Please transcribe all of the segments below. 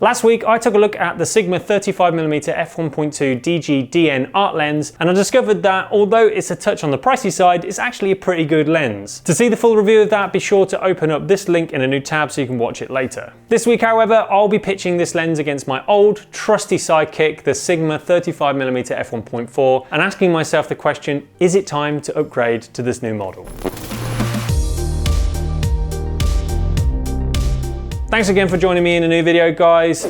Last week, I took a look at the Sigma 35mm f1.2 DG Art lens, and I discovered that although it's a touch on the pricey side, it's actually a pretty good lens. To see the full review of that, be sure to open up this link in a new tab so you can watch it later. This week, however, I'll be pitching this lens against my old, trusty sidekick, the Sigma 35mm f1.4, and asking myself the question, is it time to upgrade to this new model? Thanks again for joining me in a new video, guys.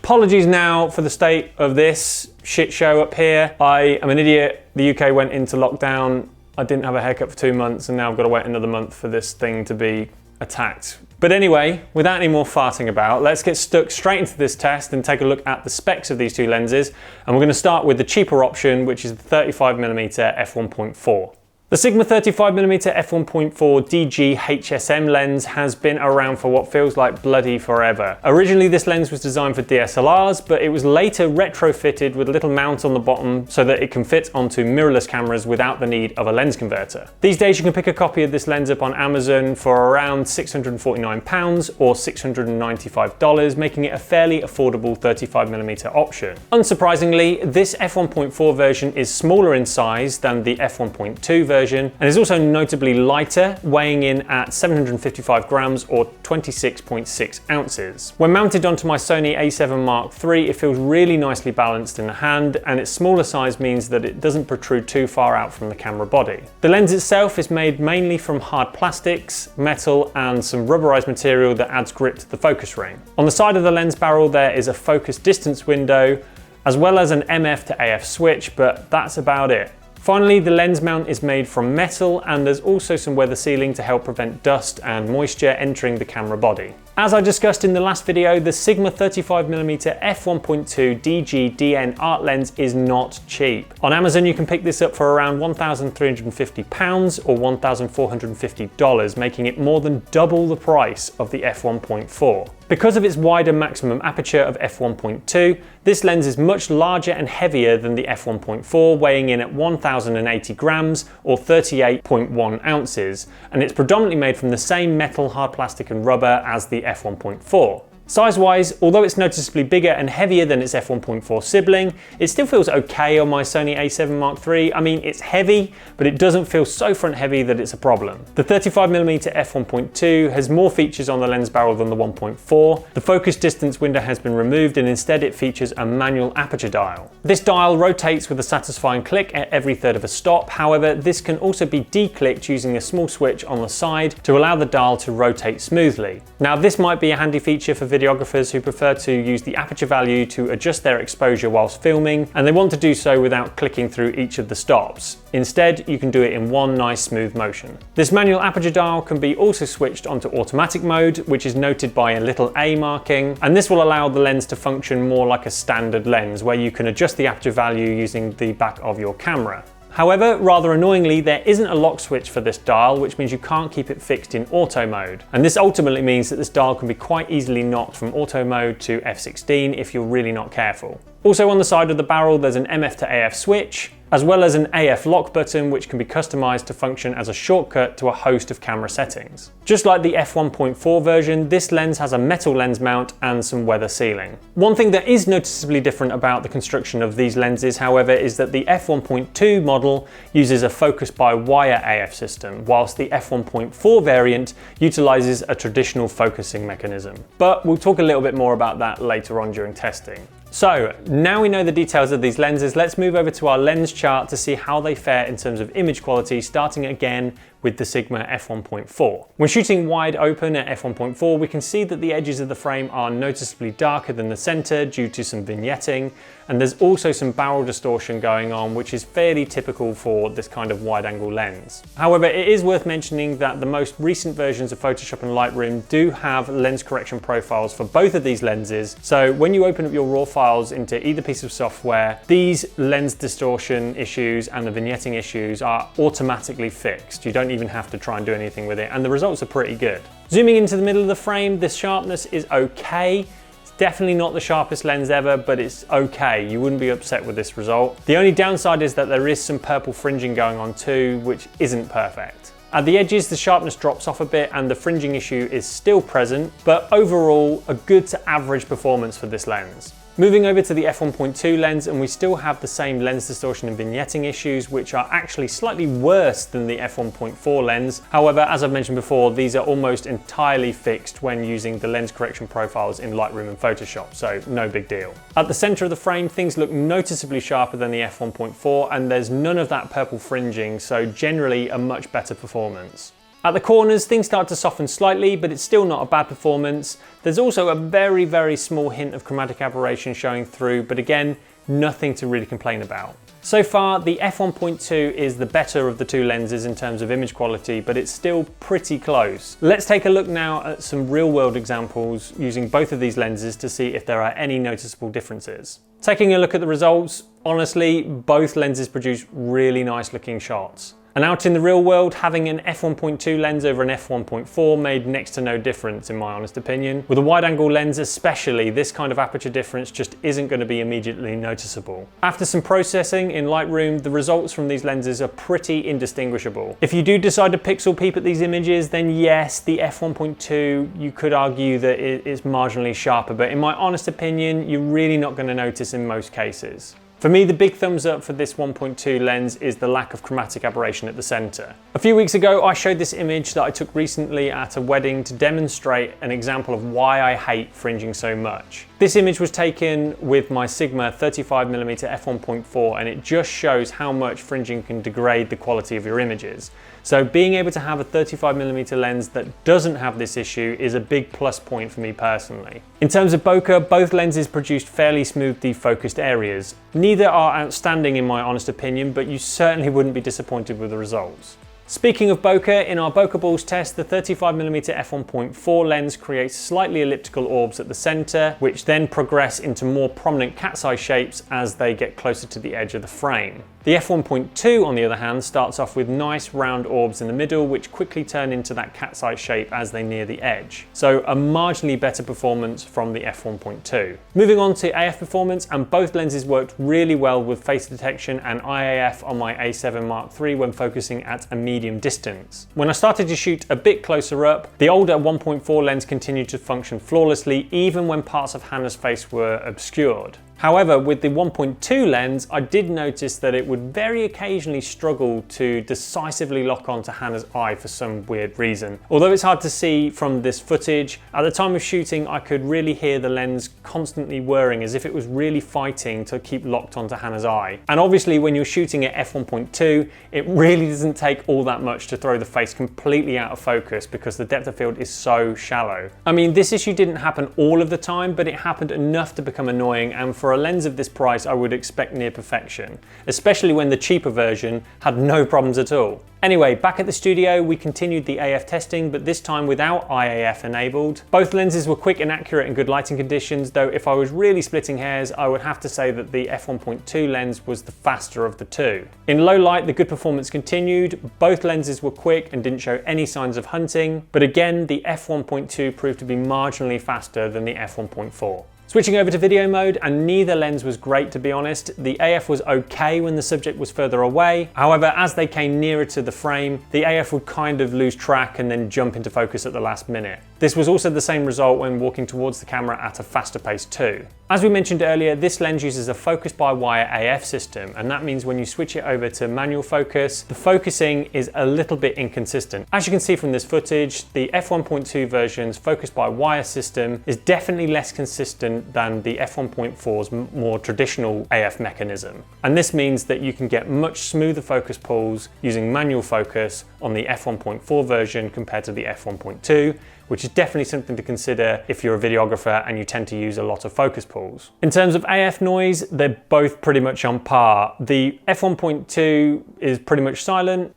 Apologies now for the state of this shit show up here. I am an idiot. The UK went into lockdown. I didn't have a haircut for 2 months, and now I've got to wait another month for this thing to be attacked. But anyway, without any more farting about, let's get stuck straight into this test and take a look at the specs of these two lenses. And we're going to start with the cheaper option, which is the 35mm f1.4. The Sigma 35mm f1.4 DG HSM lens has been around for what feels like bloody forever. Originally, this lens was designed for DSLRs, but it was later retrofitted with a little mount on the bottom so that it can fit onto mirrorless cameras without the need of a lens converter. These days, you can pick a copy of this lens up on Amazon for around £649 or $695, making it a fairly affordable 35mm option. Unsurprisingly, this f1.4 version is smaller in size than the f1.2 version, and is also notably lighter, weighing in at 755 grams or 26.6 ounces. When mounted onto my Sony A7 III, it feels really nicely balanced in the hand, and its smaller size means that it doesn't protrude too far out from the camera body. The lens itself is made mainly from hard plastics, metal, and some rubberized material that adds grip to the focus ring. On the side of the lens barrel, there is a focus distance window, as well as an MF to AF switch, but that's about it. Finally, the lens mount is made from metal, and there's also some weather sealing to help prevent dust and moisture entering the camera body. As I discussed in the last video, the Sigma 35mm f1.2 DG Art lens is not cheap. On Amazon, you can pick this up for around £1,350 or $1,450, making it more than double the price of the f1.4. Because of its wider maximum aperture of f1.2, this lens is much larger and heavier than the f1.4, weighing in at 1,080 grams or 38.1 ounces, and it's predominantly made from the same metal, hard plastic and rubber as the f1.4. Size-wise, although it's noticeably bigger and heavier than its f1.4 sibling, it still feels okay on my Sony A7 III. I mean, it's heavy, but it doesn't feel so front heavy that it's a problem. The 35mm f1.2 has more features on the lens barrel than the 1.4. The focus distance window has been removed, and instead it features a manual aperture dial. This dial rotates with a satisfying click at every third of a stop. However, this can also be declicked using a small switch on the side to allow the dial to rotate smoothly. Now, this might be a handy feature for videographers who prefer to use the aperture value to adjust their exposure whilst filming, and they want to do so without clicking through each of the stops. Instead, you can do it in one nice smooth motion. This manual aperture dial can be also switched onto automatic mode, which is noted by a little A marking, and this will allow the lens to function more like a standard lens, where you can adjust the aperture value using the back of your camera. However, rather annoyingly, there isn't a lock switch for this dial, which means you can't keep it fixed in auto mode. And this ultimately means that this dial can be quite easily knocked from auto mode to f16 if you're really not careful. Also on the side of the barrel, there's an MF to AF switch, as well as an AF lock button, which can be customized to function as a shortcut to a host of camera settings. Just like the f1.4 version, this lens has a metal lens mount and some weather sealing. One thing that is noticeably different about the construction of these lenses, however, is that the f1.2 model uses a focus by wire AF system, whilst the f1.4 variant utilizes a traditional focusing mechanism. But we'll talk a little bit more about that later on during testing. So now we know the details of these lenses, let's move over to our lens chart to see how they fare in terms of image quality, starting again with the Sigma f1.4. When shooting wide open at f1.4, we can see that the edges of the frame are noticeably darker than the center due to some vignetting, and there's also some barrel distortion going on, which is fairly typical for this kind of wide angle lens. However, it is worth mentioning that the most recent versions of Photoshop and Lightroom do have lens correction profiles for both of these lenses, so when you open up your raw files into either piece of software, these lens distortion issues and the vignetting issues are automatically fixed. You don't even have to try and do anything with it, and the results are pretty good. Zooming into the middle of the frame, the sharpness is okay. It's definitely not the sharpest lens ever, but it's okay. You wouldn't be upset with this result. The only downside is that there is some purple fringing going on too, which isn't perfect. At the edges, the sharpness drops off a bit and the fringing issue is still present, but overall, a good to average performance for this lens. Moving over to the f1.2 lens, and we still have the same lens distortion and vignetting issues, which are actually slightly worse than the f1.4 lens. However, as I've mentioned before, these are almost entirely fixed when using the lens correction profiles in Lightroom and Photoshop, so no big deal. At the center of the frame, things look noticeably sharper than the f1.4, and there's none of that purple fringing, so generally a much better performance. At the corners, things start to soften slightly, but it's still not a bad performance. There's also a very, very small hint of chromatic aberration showing through, but again, nothing to really complain about. So far, the f1.2 is the better of the two lenses in terms of image quality, but it's still pretty close. Let's take a look now at some real-world examples using both of these lenses to see if there are any noticeable differences. Taking a look at the results, honestly, both lenses produce really nice looking shots. And out in the real world, having an f1.2 lens over an f1.4 made next to no difference in my honest opinion. With a wide angle lens especially, this kind of aperture difference just isn't going to be immediately noticeable. After some processing in Lightroom, the results from these lenses are pretty indistinguishable. If you do decide to pixel peep at these images, then yes, the f1.2, you could argue that it is marginally sharper, but in my honest opinion, you're really not going to notice in most cases. For me, the big thumbs up for this 1.2 lens is the lack of chromatic aberration at the center. A few weeks ago, I showed this image that I took recently at a wedding to demonstrate an example of why I hate fringing so much. This image was taken with my Sigma 35mm f1.4, and it just shows how much fringing can degrade the quality of your images. So being able to have a 35mm lens that doesn't have this issue is a big plus point for me personally. In terms of bokeh, both lenses produced fairly smooth defocused areas. Neither are outstanding in my honest opinion, but you certainly wouldn't be disappointed with the results. Speaking of bokeh, in our bokeh balls test, the 35mm f1.4 lens creates slightly elliptical orbs at the center, which then progress into more prominent cat's eye shapes as they get closer to the edge of the frame. The f1.2, on the other hand, starts off with nice round orbs in the middle, which quickly turn into that cat's eye shape as they near the edge. So a marginally better performance from the f1.2. Moving on to AF performance, and both lenses worked really well with face detection and IAF on my A7 Mark III when focusing at a medium distance. When I started to shoot a bit closer up, the older 1.4 lens continued to function flawlessly, even when parts of Hannah's face were obscured. However, with the 1.2 lens, I did notice that it would very occasionally struggle to decisively lock onto Hannah's eye for some weird reason. Although it's hard to see from this footage, at the time of shooting I could really hear the lens constantly whirring as if it was really fighting to keep locked onto Hannah's eye. And obviously when you're shooting at f1.2, it really doesn't take all that much to throw the face completely out of focus because the depth of field is so shallow. I mean, this issue didn't happen all of the time, but it happened enough to become annoying, and for a lens of this price I would expect near perfection, especially when the cheaper version had no problems at all. Anyway, back at the studio, we continued the AF testing, but this time without IAF enabled. Both lenses were quick and accurate in good lighting conditions, though if I was really splitting hairs, I would have to say that the f1.2 lens was the faster of the two. In low light, the good performance continued. Both lenses were quick and didn't show any signs of hunting, but again, the f1.2 proved to be marginally faster than the f1.4. Switching over to video mode, and neither lens was great to be honest. The AF was okay when the subject was further away. However, as they came nearer to the frame, the AF would kind of lose track and then jump into focus at the last minute. This was also the same result when walking towards the camera at a faster pace too. As we mentioned earlier, this lens uses a focus by wire AF system, and that means when you switch it over to manual focus, the focusing is a little bit inconsistent. As you can see from this footage, the f1.2 version's focus by wire system is definitely less consistent than the f1.4's more traditional AF mechanism. And this means that you can get much smoother focus pulls using manual focus on the f1.4 version compared to the f1.2, which is definitely something to consider if you're a videographer and you tend to use a lot of focus pulls. In terms of AF noise, they're both pretty much on par. The f1.2 is pretty much silent,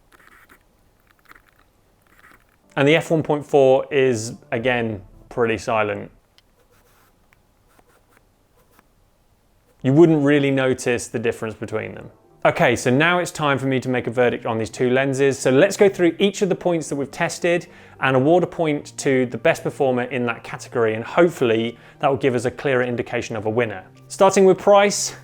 and the f1.4 is, again, pretty silent. You wouldn't really notice the difference between them. Okay, so now it's time for me to make a verdict on these two lenses. So let's go through each of the points that we've tested and award a point to the best performer in that category, and hopefully that will give us a clearer indication of a winner. Starting with price,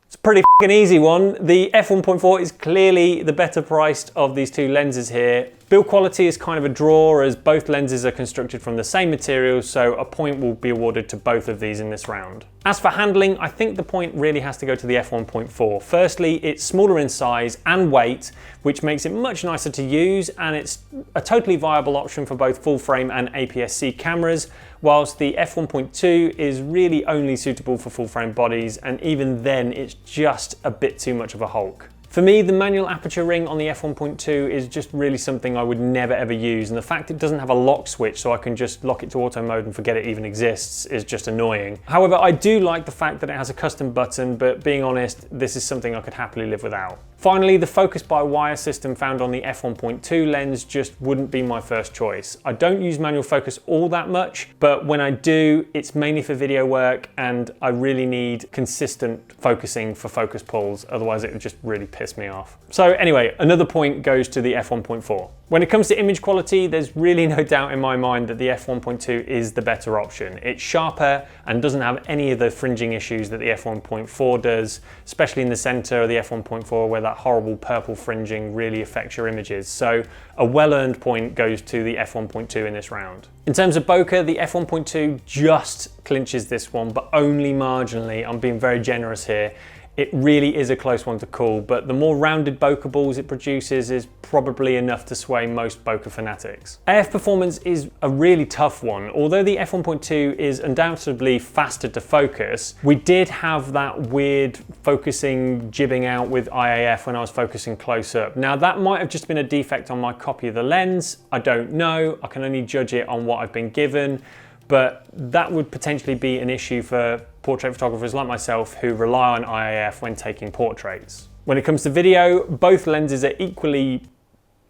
it's a pretty easy one. The f1.4 is clearly the better priced of these two lenses here. Build quality is kind of a draw as both lenses are constructed from the same materials, so a point will be awarded to both of these in this round. As for handling, I think the point really has to go to the f1.4. Firstly, it's smaller in size and weight, which makes it much nicer to use, and it's a totally viable option for both full frame and APS-C cameras, whilst the f1.2 is really only suitable for full frame bodies, and even then it's just a bit too much of a hulk. For me, the manual aperture ring on the f1.2 is just really something I would never ever use, and the fact it doesn't have a lock switch so I can just lock it to auto mode and forget it even exists is just annoying. However, I do like the fact that it has a custom button, but being honest, this is something I could happily live without. Finally, the focus by wire system found on the f1.2 lens just wouldn't be my first choice. I don't use manual focus all that much, but when I do, it's mainly for video work, and I really need consistent focusing for focus pulls, otherwise it would just really piss me off. So anyway, another point goes to the f1.4. When it comes to image quality, there's really no doubt in my mind that the f1.2 is the better option. It's sharper and doesn't have any of the fringing issues that the f1.4 does, especially in the center of the f1.4 where that horrible purple fringing really affects your images. So a well-earned point goes to the f1.2 in this round. In terms of bokeh, the f1.2 just clinches this one, but only marginally. I'm being very generous here. It really is a close one to call, but the more rounded bokeh balls it produces is probably enough to sway most bokeh fanatics. AF performance is a really tough one. Although the f1.2 is undoubtedly faster to focus, we did have that weird focusing jibbing out with IAF when I was focusing close up. Now that might have just been a defect on my copy of the lens. I don't know, I can only judge it on what I've been given, but that would potentially be an issue for portrait photographers like myself who rely on IAF when taking portraits. When it comes to video, both lenses are equally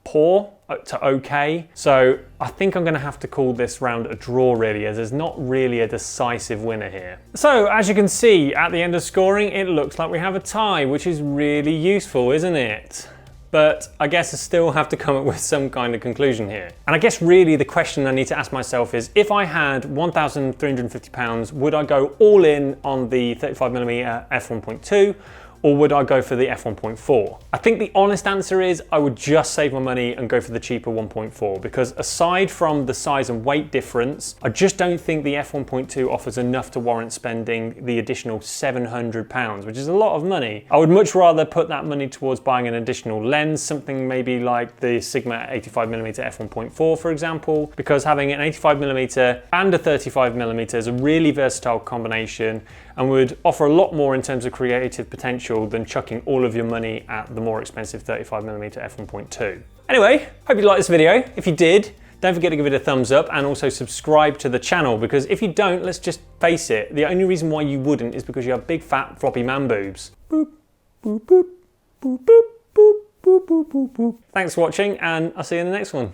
poor to okay, so I think I'm gonna have to call this round a draw really, as there's not really a decisive winner here. So as you can see, at the end of scoring, it looks like we have a tie, which is really useful, isn't it? But I guess I still have to come up with some kind of conclusion here. And I guess really the question I need to ask myself is, if I had £1,350, would I go all in on the 35mm f1.2, or would I go for the f1.4? I think the honest answer is I would just save my money and go for the cheaper 1.4, because aside from the size and weight difference, I just don't think the f1.2 offers enough to warrant spending the additional £700, which is a lot of money. I would much rather put that money towards buying an additional lens, something maybe like the Sigma 85mm f1.4 for example, because having an 85mm and a 35mm is a really versatile combination and would offer a lot more in terms of creative potential than chucking all of your money at the more expensive 35mm f1.2. Anyway, hope you liked this video. If you did, don't forget to give it a thumbs up and also subscribe to the channel, because if you don't, let's just face it, the only reason why you wouldn't is because you have big fat floppy man boobs. Boop, boop, boop, boop, boop, boop, boop, boop, boop. Thanks for watching, and I'll see you in the next one.